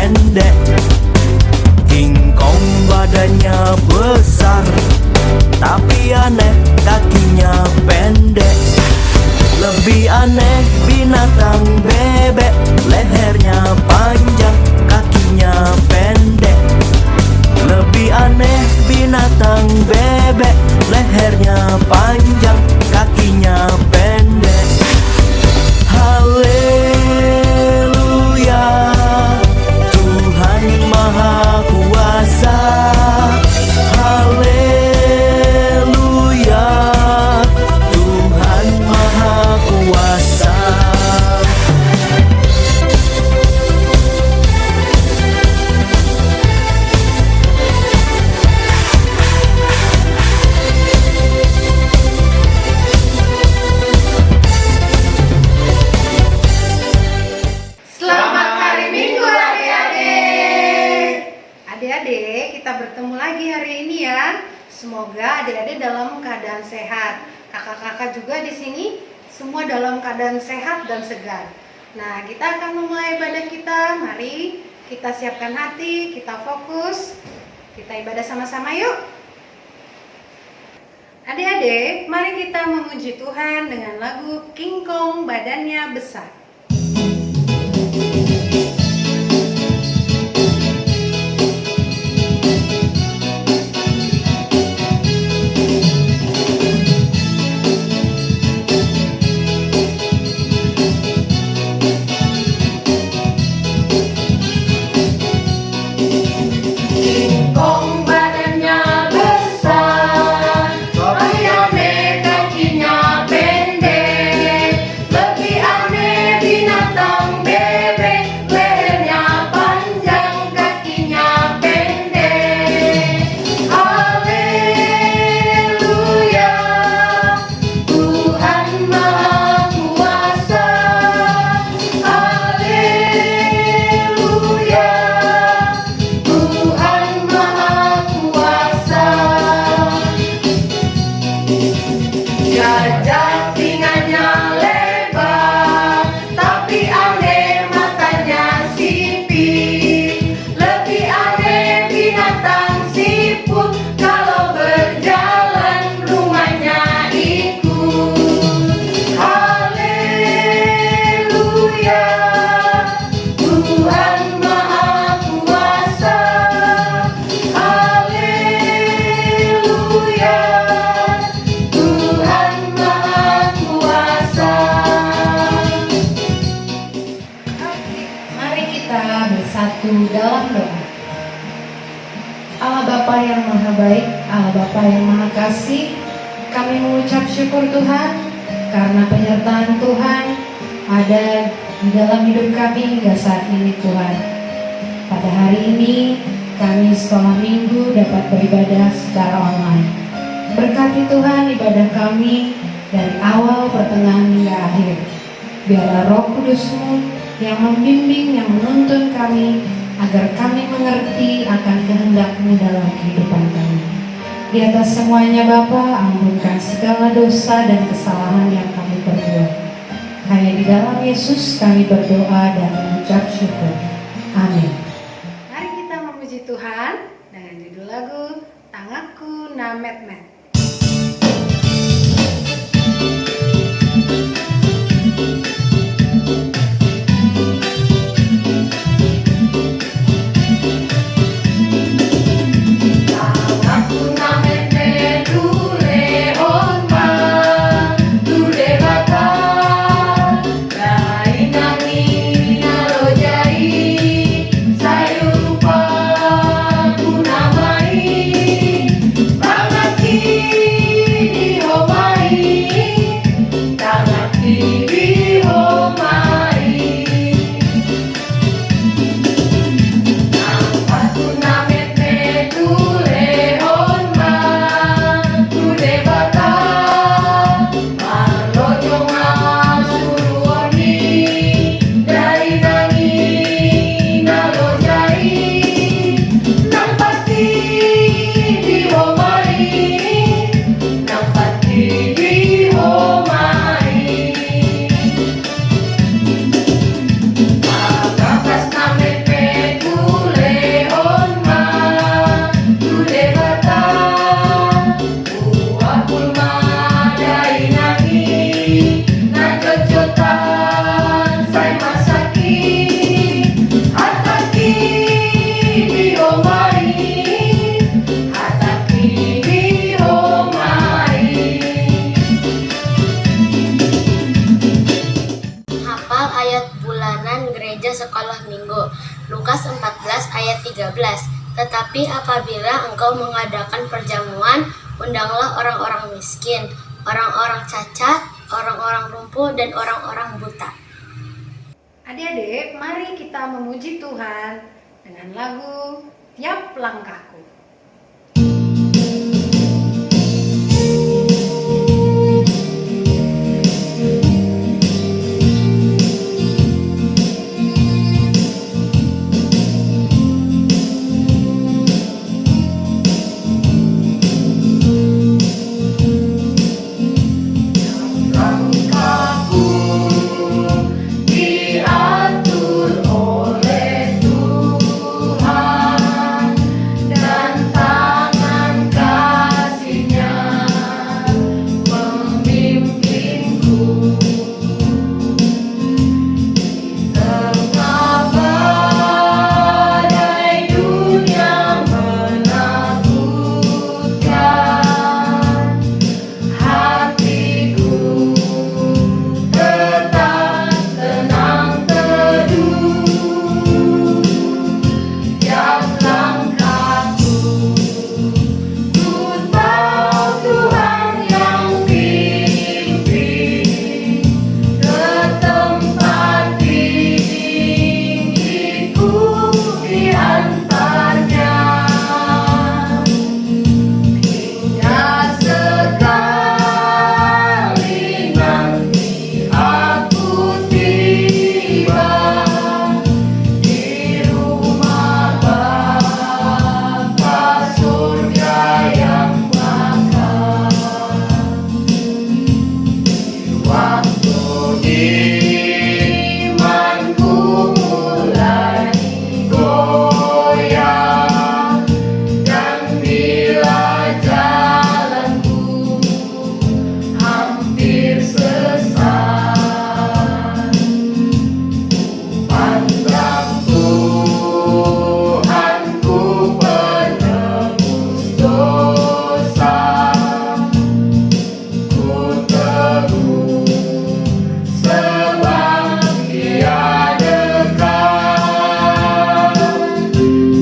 pendek. King Kong badannya besar, tapi aneh kakinya pendek. Lebih aneh binatang bebek, lehernya panjang, kakinya pendek. Lebih aneh binatang bebek, lehernya panjang, kakinya pendek. Haleluya, Tuhan Maha Kuasa. Haleluya, Tuhan Maha Kuasa. Selamat hari Minggu adik-adik. Adik-adik, kita bertemu lagi hari ini ya. Semoga adik-adik dalam keadaan sehat. Kakak-kakak juga di sini semua dalam keadaan sehat dan segar. Nah, kita akan memulai ibadah kita. Mari kita siapkan hati, kita fokus. Kita ibadah sama-sama yuk. Adik-adik, mari kita memuji Tuhan dengan lagu King Kong badannya besar. King Kong badannya besar, tapi aneh kakinya pendek. Lebih aneh binatang bebek, lehernya panjang, kakinya pendek. Haleluya, Tuhan Maha Kuasa. Haleluya, Tuhan Maha Kuasa. Gajah telinganya lebar, tapi aneh matanya sipit. Lebih aneh binatang siput, kalau berjalan rumahnya ikut. Haleluya, Tuhan Maha Kuasa. Haleluya, Tuhan Maha Kuasa. Mari kita bersatu dalam doa. Allah Bapa yang Maha Baik, Allah Bapa yang Maha Kasih, kami mengucap syukur Tuhan karena penyertaan Tuhan ada di dalam hidup kami hingga saat ini Tuhan. Pada hari ini kami sekolah minggu dapat beribadah secara online. Berkati Tuhan ibadah kami dari awal, pertengahan hingga akhir. Biarlah Roh Kudus-Mu yang membimbing, yang menuntun kami, agar kami mengerti akan kehendak-Mu dalam kehidupan kami. Di atas semuanya Bapa, ampunkan segala dosa dan kesalahan yang kami perbuat. Hanya di dalam Yesus kami berdoa dan mengucap syukur. Amin. Mari kita memuji Tuhan dengan judul lagu Tangaku Namet-met. Tangaku namet-met dule onma, dule bakar, dai nami nalojai, sayur lupa ku namai, bangaki 14 ayat 13. Tetapi apabila engkau mengadakan perjamuan, undanglah orang-orang miskin, orang-orang cacat, orang-orang lumpuh, dan orang-orang buta. Adik-adik, mari kita memuji Tuhan dengan lagu Tiap Langkahku. Diatur oleh Tuhan dan tangan kasih-Nya memimpinku di tengah badai dunia menakutkan. Hatiku tetap tenang teduh, tiap langkahku ku tahu Tuhan yang pimpin ke tempat tinggiku diantarnya. Hingga sekali nanti aku tiba di rumah Bapa surga yang bakal. Waktu imanku mulai goyah dan bila jalanku hampir sesat, pandang Tuhanku penebus dosa, ku teguh sebab Dia dekat.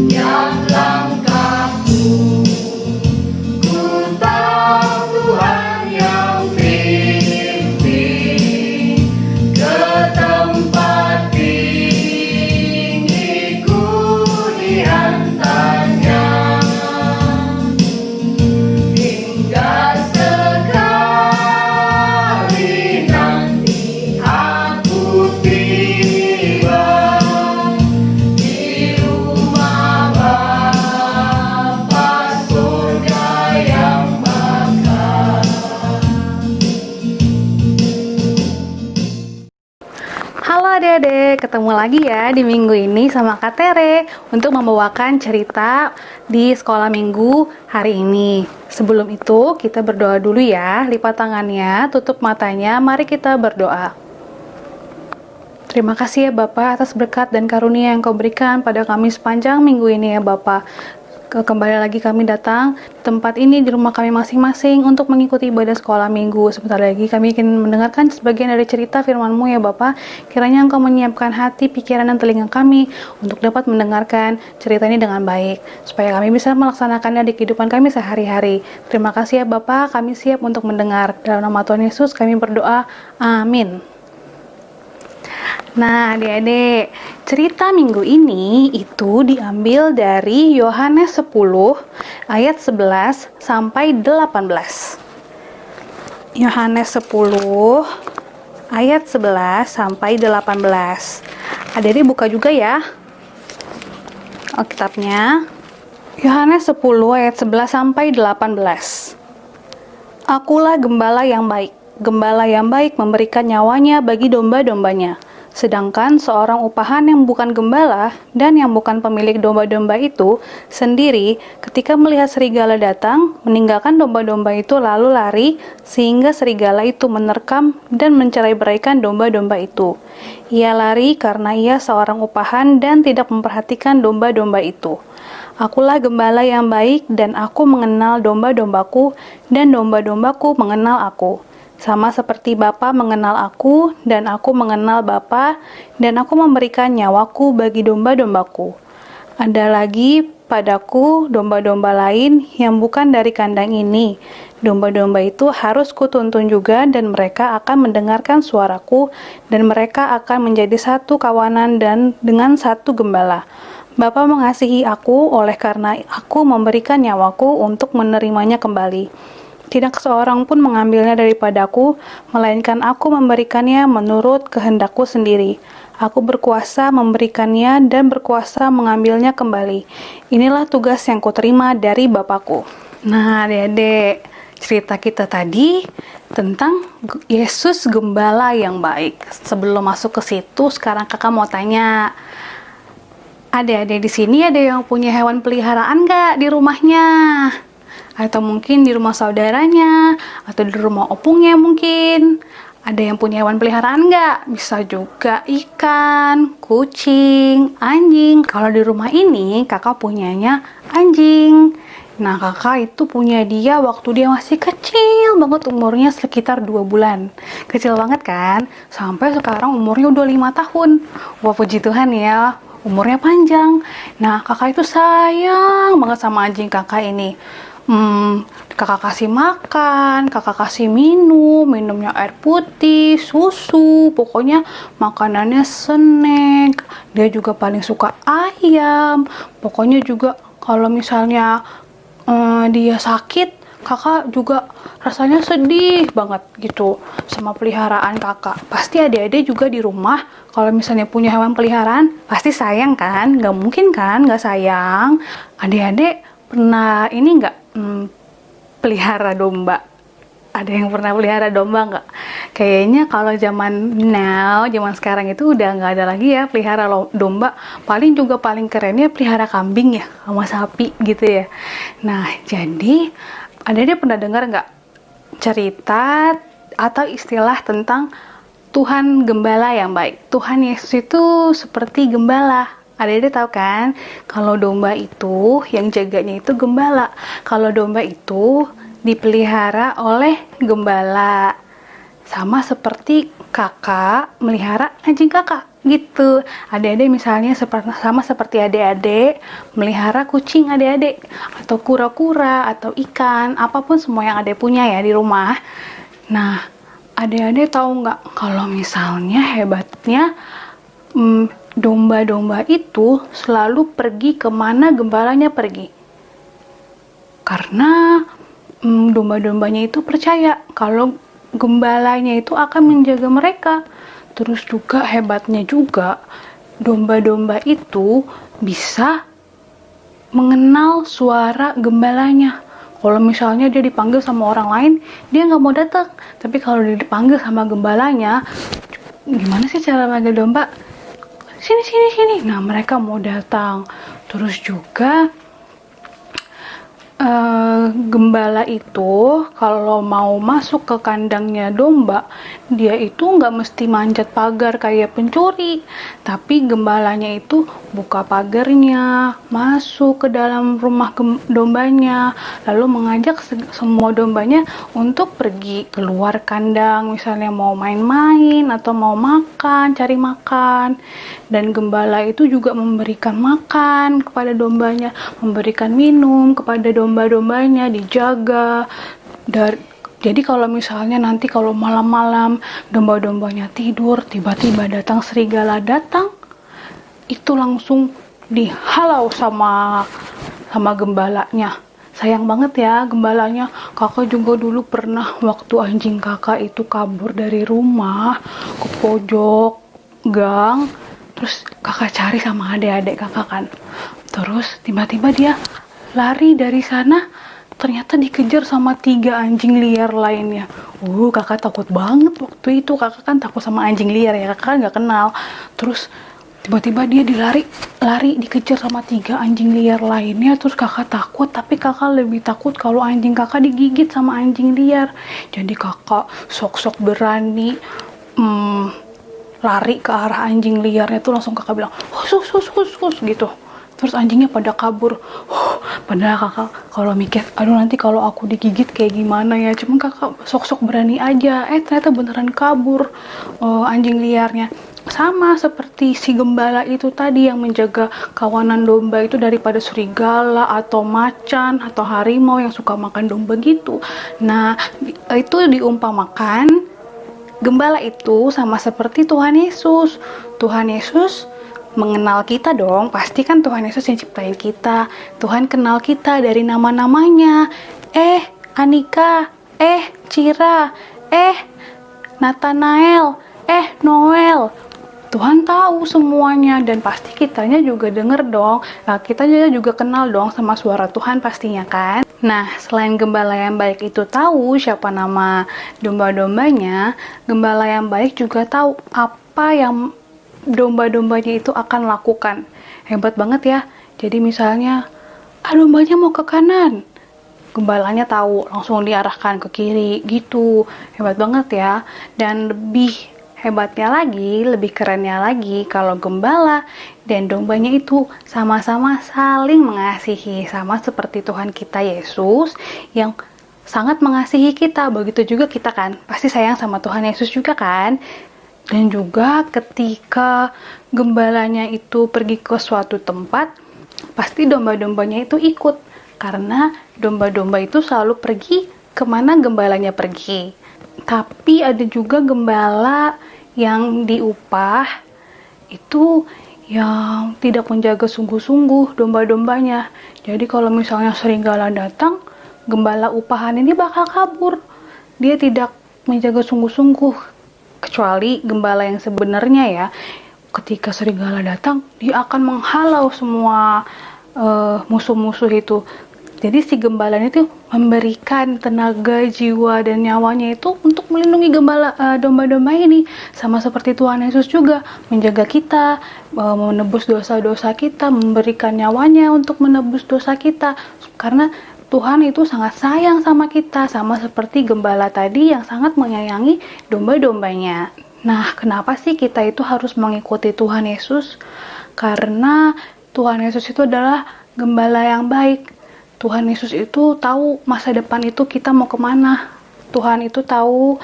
Tiap langkahku ku tahu Tuhan yang pimpin ke tempat tinggiku diantarnya. Hingga sekali nanti aku tiba di rumah Bapa surga yang bakal. Halo adik-adik, ketemu lagi ya di minggu ini sama Kak Tere untuk membawakan cerita di sekolah minggu hari ini. Sebelum itu kita berdoa dulu ya, lipat tangannya, tutup matanya, mari kita berdoa. Terima kasih ya Bapak atas berkat dan karunia yang Kau berikan pada kami sepanjang minggu ini ya Bapak. Kembali lagi kami datang di tempat ini di rumah kami masing-masing untuk mengikuti ibadah sekolah minggu. Sebentar lagi kami ingin mendengarkan sebagian dari cerita firman-Mu ya Bapak. Kiranya Engkau menyiapkan hati, pikiran, dan telinga kami untuk dapat mendengarkan cerita ini dengan baik, supaya kami bisa melaksanakannya di kehidupan kami sehari-hari. Terima kasih ya Bapak, kami siap untuk mendengar. Dalam nama Tuhan Yesus kami berdoa, amin. Nah, adik-adik, cerita minggu ini itu diambil dari Yohanes 10 ayat 11 sampai 18. Yohanes 10 ayat 11 sampai 18. Adik-adik buka juga ya Alkitabnya. Yohanes 10 ayat 11 sampai 18. Akulah gembala yang baik. Gembala yang baik memberikan nyawanya bagi domba-dombanya. Sedangkan seorang upahan yang bukan gembala dan yang bukan pemilik domba-domba itu sendiri ketika melihat serigala datang, meninggalkan domba-domba itu lalu lari sehingga serigala itu menerkam dan mencerai-beraikan domba-domba itu. Ia lari karena ia seorang upahan dan tidak memperhatikan domba-domba itu. Akulah gembala yang baik dan aku mengenal domba-dombaku dan domba-dombaku mengenal aku. Sama seperti Bapa mengenal aku dan aku mengenal Bapa dan aku memberikan nyawaku bagi domba-dombaku. Ada lagi padaku domba-domba lain yang bukan dari kandang ini. Domba-domba itu harus kutuntun juga, dan mereka akan mendengarkan suaraku, dan mereka akan menjadi satu kawanan dan dengan satu gembala. Bapa mengasihi aku oleh karena aku memberikan nyawaku untuk menerimanya kembali. Tidak seorang pun mengambilnya daripadaku, melainkan aku memberikannya menurut kehendakku sendiri. Aku berkuasa memberikannya dan berkuasa mengambilnya kembali. Inilah tugas yang kuterima dari Bapakku. Nah, adik-adik, cerita kita tadi tentang Yesus Gembala yang baik. Sebelum masuk ke situ, sekarang kakak mau tanya, adik-adik di sini ada yang punya hewan peliharaan nggak di rumahnya? Atau mungkin di rumah saudaranya, atau di rumah opungnya mungkin. Ada yang punya hewan peliharaan nggak? Bisa juga ikan, kucing, anjing. Kalau di rumah ini, kakak punyanya anjing. Nah, kakak itu punya dia waktu dia masih kecil banget, umurnya sekitar 2 bulan. Kecil banget kan? Sampai sekarang umurnya udah 5 tahun. Wah, puji Tuhan ya, umurnya panjang. Nah, kakak itu sayang banget sama anjing kakak ini. Kakak kasih makan, kakak kasih minumnya air putih, susu, pokoknya makanannya snack. Dia juga paling suka ayam. Pokoknya juga kalau misalnya dia sakit, kakak juga rasanya sedih banget gitu sama peliharaan kakak. Pasti adik-adik juga di rumah kalau misalnya punya hewan peliharaan pasti sayang kan? Gak mungkin kan gak sayang. Adik-adik pernah ini nggak pelihara domba? Ada yang pernah pelihara domba nggak? Kayaknya kalau zaman sekarang itu udah nggak ada lagi ya pelihara domba. Paling kerennya pelihara kambing ya, sama sapi gitu ya. Nah, jadi ada pernah dengar nggak cerita atau istilah tentang Tuhan Gembala yang baik? Tuhan Yesus itu seperti gembala. Adik-adik tahu kan, kalau domba itu yang jaganya itu gembala. Kalau domba itu dipelihara oleh gembala. Sama seperti kakak melihara anjing kakak gitu. Adik-adik misalnya sama seperti adik-adik melihara kucing adik-adik, atau kura-kura, atau ikan, apapun semua yang adik punya ya di rumah. Nah, adik-adik tahu nggak kalau misalnya hebatnya domba-domba itu selalu pergi kemana gembalanya pergi. Karena domba-dombanya itu percaya kalau gembalanya itu akan menjaga mereka. Terus juga hebatnya juga, domba-domba itu bisa mengenal suara gembalanya. Kalau misalnya dia dipanggil sama orang lain, dia nggak mau datang. Tapi kalau dia dipanggil sama gembalanya, gimana sih cara manggil domba? Sini. Nah, mereka mau datang. Terus juga gembala itu kalau mau masuk ke kandangnya domba, dia itu nggak mesti manjat pagar kayak pencuri, tapi gembalanya itu buka pagarnya, masuk ke dalam rumah dombanya, lalu mengajak semua dombanya untuk pergi keluar kandang, misalnya mau main-main atau mau makan, cari makan. Dan gembala itu juga memberikan makan kepada dombanya, memberikan minum kepada domba-dombanya, dijaga. Jadi kalau misalnya nanti kalau malam-malam domba-dombanya tidur, tiba-tiba datang serigala datang, itu langsung dihalau sama gembalanya. Sayang banget ya gembalanya. Kakak juga dulu pernah waktu anjing kakak itu kabur dari rumah ke pojok gang. Terus kakak cari sama adik-adik kakak kan. Terus tiba-tiba dia lari dari sana, ternyata dikejar sama 3 anjing liar lainnya. Kakak takut banget waktu itu. Kakak kan takut sama anjing liar ya, kakak kan gak kenal. Terus tiba-tiba dia lari dikejar sama 3 anjing liar lainnya. Terus kakak takut, tapi kakak lebih takut kalau anjing kakak digigit sama anjing liar. Jadi kakak sok-sok berani lari ke arah anjing liarnya tuh, langsung kakak bilang hus gitu. Terus anjingnya pada kabur. Padahal kakak kalau mikir, aduh nanti kalau aku digigit kayak gimana ya. Cuma kakak sok-sok berani aja. Ternyata beneran kabur anjing liarnya. Sama seperti si gembala itu tadi yang menjaga kawanan domba itu daripada serigala atau macan atau harimau yang suka makan domba gitu. Nah, itu diumpamakan gembala itu sama seperti Tuhan Yesus. Tuhan Yesus mengenal kita dong, pasti kan Tuhan Yesus yang ciptain kita. Tuhan kenal kita dari nama-namanya. Anika, Cira, Nathanael, Noel. Tuhan tahu semuanya dan pasti kitanya juga denger dong. Nah, kita juga kenal dong sama suara Tuhan pastinya kan. Nah, selain gembala yang baik itu tahu siapa nama domba-dombanya, gembala yang baik juga tahu apa yang domba-dombanya itu akan lakukan. Hebat banget ya. Jadi misalnya, dombanya mau ke kanan. Gembalanya tahu, langsung diarahkan ke kiri gitu. Hebat banget ya. Dan lebih hebatnya lagi, lebih kerennya lagi kalau gembala dan dombanya itu sama-sama saling mengasihi, sama seperti Tuhan kita Yesus yang sangat mengasihi kita. Begitu juga kita kan, pasti sayang sama Tuhan Yesus juga kan. Dan juga ketika gembalanya itu pergi ke suatu tempat, pasti domba-dombanya itu ikut, karena domba-domba itu selalu pergi kemana gembalanya pergi. Tapi ada juga gembala yang diupah itu yang tidak menjaga sungguh-sungguh domba-dombanya. Jadi kalau misalnya serigala datang, gembala upahan ini bakal kabur. Dia tidak menjaga sungguh-sungguh. Kecuali gembala yang sebenarnya ya, ketika serigala datang, dia akan menghalau semua musuh-musuh itu. Jadi si gembala itu memberikan tenaga, jiwa, dan nyawanya itu untuk melindungi domba-domba ini. Sama seperti Tuhan Yesus juga menjaga kita, menebus dosa-dosa kita, memberikan nyawanya untuk menebus dosa kita. Karena Tuhan itu sangat sayang sama kita, sama seperti gembala tadi yang sangat menyayangi domba-dombanya. Nah, kenapa sih kita itu harus mengikuti Tuhan Yesus? Karena Tuhan Yesus itu adalah gembala yang baik. Tuhan Yesus itu tahu masa depan itu kita mau kemana. Tuhan itu tahu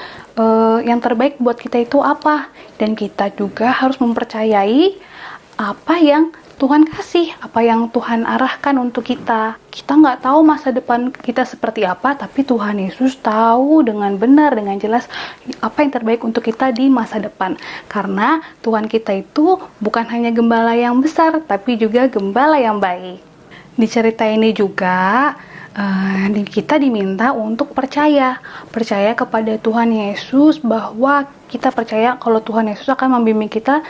yang terbaik buat kita itu apa. Dan kita juga harus mempercayai apa yang Tuhan kasih, apa yang Tuhan arahkan untuk kita. Kita nggak tahu masa depan kita seperti apa, tapi Tuhan Yesus tahu dengan benar, dengan jelas apa yang terbaik untuk kita di masa depan. Karena Tuhan kita itu bukan hanya gembala yang besar, tapi juga gembala yang baik. Di cerita ini juga kita diminta untuk percaya kepada Tuhan Yesus, bahwa kita percaya kalau Tuhan Yesus akan membimbing kita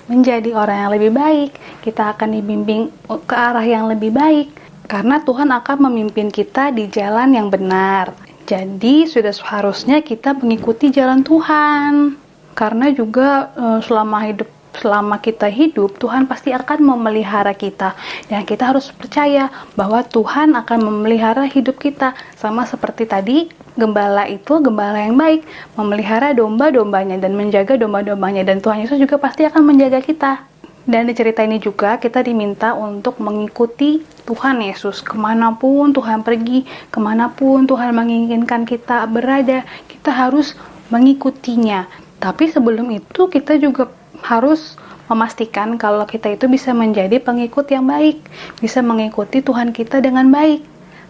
menjadi orang yang lebih baik. Kita akan dibimbing ke arah yang lebih baik karena Tuhan akan memimpin kita di jalan yang benar. Jadi sudah seharusnya kita mengikuti jalan Tuhan. Karena juga selama kita hidup, Tuhan pasti akan memelihara kita. Dan kita harus percaya bahwa Tuhan akan memelihara hidup kita. Sama seperti tadi, gembala itu gembala yang baik, memelihara domba-dombanya dan menjaga domba-dombanya. Dan Tuhan Yesus juga pasti akan menjaga kita. Dan di cerita ini juga kita diminta untuk mengikuti Tuhan Yesus. Kemanapun Tuhan pergi, kemanapun Tuhan menginginkan kita berada, kita harus mengikutinya. Tapi sebelum itu kita juga harus memastikan kalau kita itu bisa menjadi pengikut yang baik, bisa mengikuti Tuhan kita dengan baik.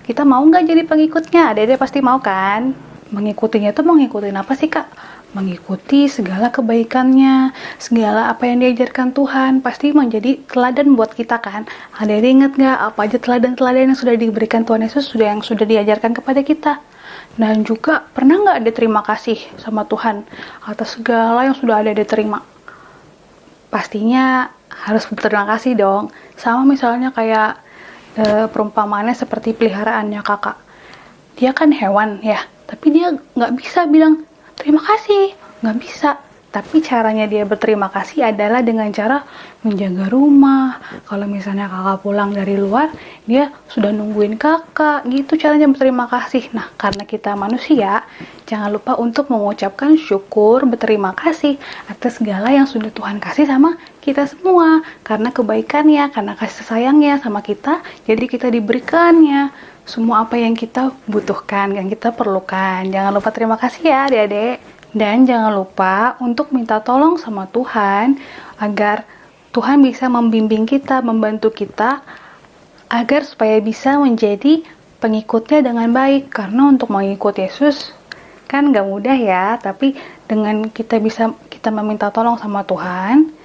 Kita mau nggak jadi pengikutnya? Adik-adik pasti mau kan? Mengikutinya itu mengikuti apa sih kak? Mengikuti segala kebaikannya, segala apa yang diajarkan Tuhan, pasti menjadi teladan buat kita kan? Adik-adik ingat nggak apa aja teladan-teladan yang sudah diberikan Tuhan Yesus, yang sudah diajarkan kepada kita? Dan juga pernah nggak ada terima kasih sama Tuhan atas segala yang sudah ada diterima? Pastinya harus berterima kasih dong. Sama misalnya kayak perumpamaannya seperti peliharaannya kakak. Dia kan hewan ya, tapi dia nggak bisa bilang terima kasih, nggak bisa. Tapi caranya dia berterima kasih adalah dengan cara menjaga rumah. Kalau misalnya kakak pulang dari luar, dia sudah nungguin kakak, gitu caranya berterima kasih. Nah, karena kita manusia, jangan lupa untuk mengucapkan syukur, berterima kasih atas segala yang sudah Tuhan kasih sama kita semua. Karena kebaikannya, karena kasih sayangnya sama kita, jadi kita diberikannya semua apa yang kita butuhkan, yang kita perlukan. Jangan lupa terima kasih ya adik-adik. Dan jangan lupa untuk minta tolong sama Tuhan agar Tuhan bisa membimbing kita, membantu kita agar supaya bisa menjadi pengikutnya dengan baik. Karena untuk mengikut Yesus kan gak mudah ya, tapi dengan kita meminta tolong sama Tuhan,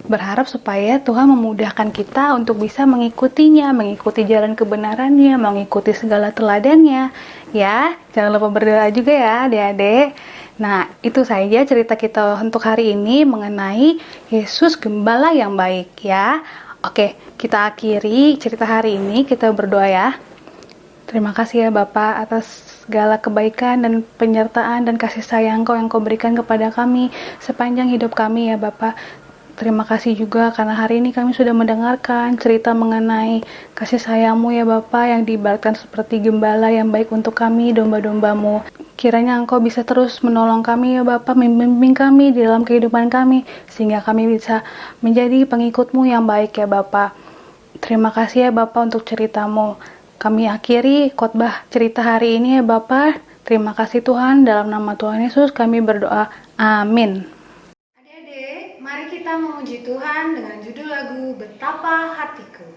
berharap supaya Tuhan memudahkan kita untuk bisa mengikutinya, mengikuti jalan kebenarannya, mengikuti segala teladannya. Ya, jangan lupa berdoa juga ya adik-adik. Nah, itu saja cerita kita untuk hari ini mengenai Yesus Gembala yang baik ya. Oke, kita akhiri cerita hari ini, kita berdoa ya. Terima kasih ya Bapak atas segala kebaikan dan penyertaan dan kasih sayang Kau yang Kau berikan kepada kami sepanjang hidup kami ya Bapak. Terima kasih juga karena hari ini kami sudah mendengarkan cerita mengenai kasih sayang-Mu ya Bapa yang diibaratkan seperti gembala yang baik untuk kami, domba-domba-Mu. Kiranya Engkau bisa terus menolong kami ya Bapa, membimbing kami di dalam kehidupan kami, sehingga kami bisa menjadi pengikut-Mu yang baik ya Bapa. Terima kasih ya Bapa untuk cerita-Mu. Kami akhiri khotbah cerita hari ini ya Bapa. Terima kasih Tuhan, dalam nama Tuhan Yesus kami berdoa. Amin. Adik-adik, mari kita memuji Tuhan dengan judul lagu Betapa Hatiku.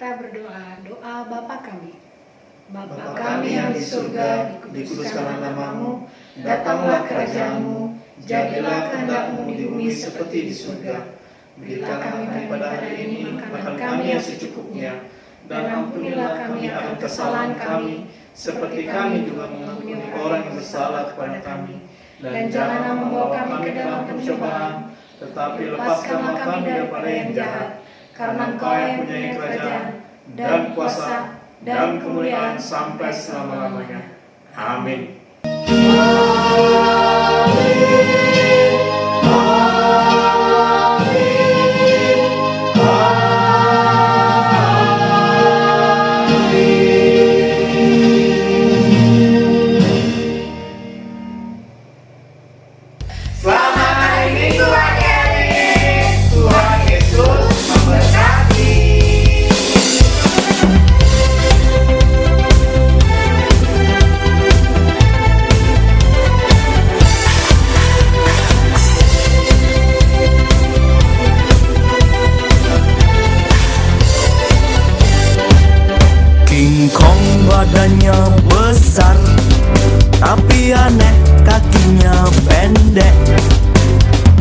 kita berdoa. Doa Bapa kami. Bapa kami yang di surga, dikuduskanlah namamu, datanglah kerajaanmu, jadilah kehendak-mu di bumi seperti di surga. Berilah kami pada hari ini makanan kami yang secukupnya, dan ampunilah kami akan kesalahan kami, seperti kami juga mengampuni orang yang bersalah kepada kami. Dan janganlah membawa kami ke dalam pencobaan, tetapi lepaskanlah kami daripada yang jahat, karena Engkau yang mempunyai kerajaan, dan kuasa, dan kemuliaan sampai selama-lamanya. Amin. Selamat hari Minggu adik-adik. Tuhan Yesus memberkati. King Kong badannya besar, tapi aneh kakinya pendek.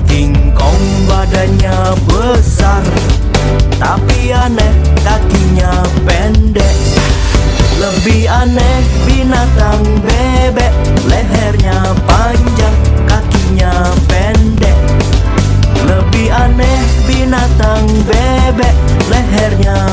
King Kong badannya besar, tapi aneh kakinya pendek. Lebih aneh binatang bebek, lehernya panjang, kakinya pendek. Lebih aneh binatang bebek, lehernya